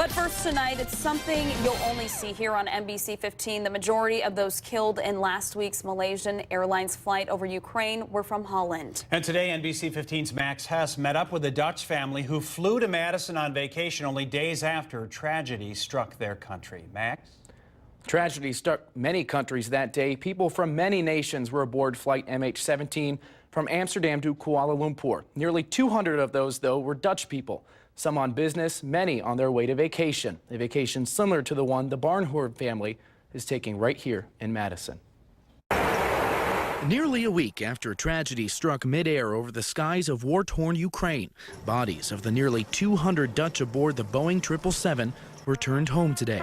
But first tonight, it's something you'll only see here on MBC15. The majority of those killed in last week's Malaysian Airlines flight over Ukraine were from Holland. And today, NBC15's Max Hess met up with a Dutch family who flew to Madison on vacation only days after tragedy struck their country. Max? Tragedy struck many countries that day. People from many nations were aboard flight MH17 from Amsterdam to Kuala Lumpur. Nearly 200 of those, though, were Dutch people. Some on business, many on their way to vacation. A vacation similar to the one the Barnhorn family is taking right here in Madison. Nearly a week after tragedy struck midair over the skies of war-torn Ukraine, bodies of the nearly 200 Dutch aboard the Boeing 777 returned home today.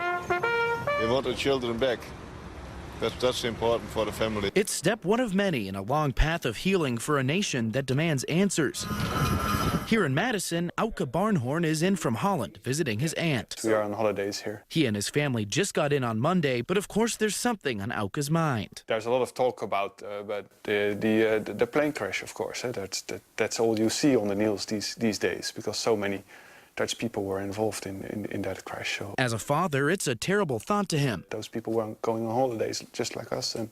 We want the children back. That's important for the family. It's step one of many in a long path of healing for a nation that demands answers. Here in Madison, Auke Barnhorn is in from Holland visiting his aunt. We are on holidays here. He and his family just got in on Monday, but of course there's something on Auke's mind. There's a lot of talk about the plane crash, of course. That's all you see on the news these days, because so many Dutch people were involved in that crash. So as a father, it's a terrible thought to him. those people were going on holidays just like us, and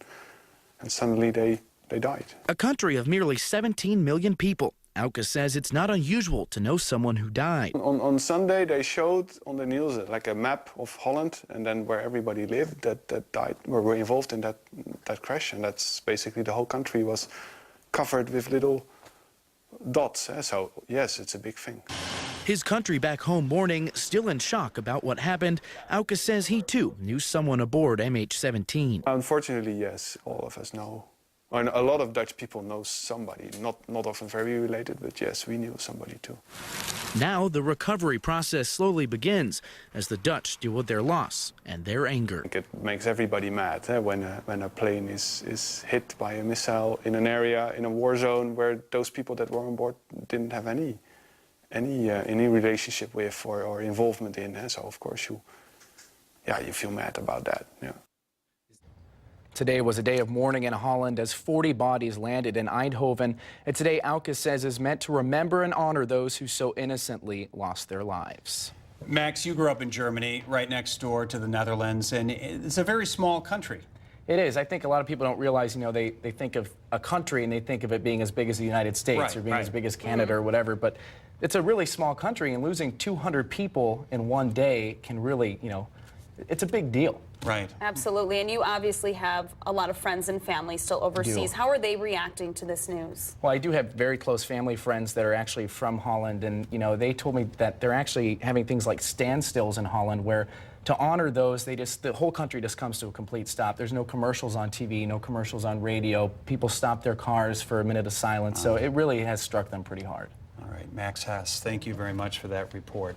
suddenly they died. A country of nearly 17 million people. Auke says it's not unusual to know someone who died. On Sunday, they showed on the news like a map of Holland, and then where everybody lived that died, were involved in that crash, and that's basically the whole country was covered with little dots. So yes, it's a big thing. His country back home mourning, still in shock about what happened. Auke says he too knew someone aboard MH17. Unfortunately, yes, all of us know. And a lot of Dutch people know somebody, not often very related, but yes, we knew somebody too. Now the recovery process slowly begins as the Dutch deal with their loss and their anger. It makes everybody mad when a plane is hit by a missile in an area, in a war zone, where those people that were on board didn't have any relationship with or involvement in. So of course you feel mad about that. Yeah. Today was a day of mourning in Holland as 40 bodies landed in Eindhoven. And today, Auke says, is meant to remember and honor those who so innocently lost their lives. Max, you grew up in Germany, right next door to the Netherlands, and it's a very small country. It is. I think a lot of people don't realize, they think of a country and they think of it being as big as the United States or being as big as Canada or whatever, but it's a really small country, and losing 200 people in one day can really, it's a big deal. Right. Absolutely. And you obviously have a lot of friends and family still overseas. How are they reacting to this news? Well, I do have very close family friends that are actually from Holland, and they told me that they're actually having things like standstills in Holland where to honor those, the whole country just comes to a complete stop. There's no commercials on TV, no commercials on radio. People stop their cars for a minute of silence. So it really has struck them pretty hard. All right, Max Hess, thank you very much for that report.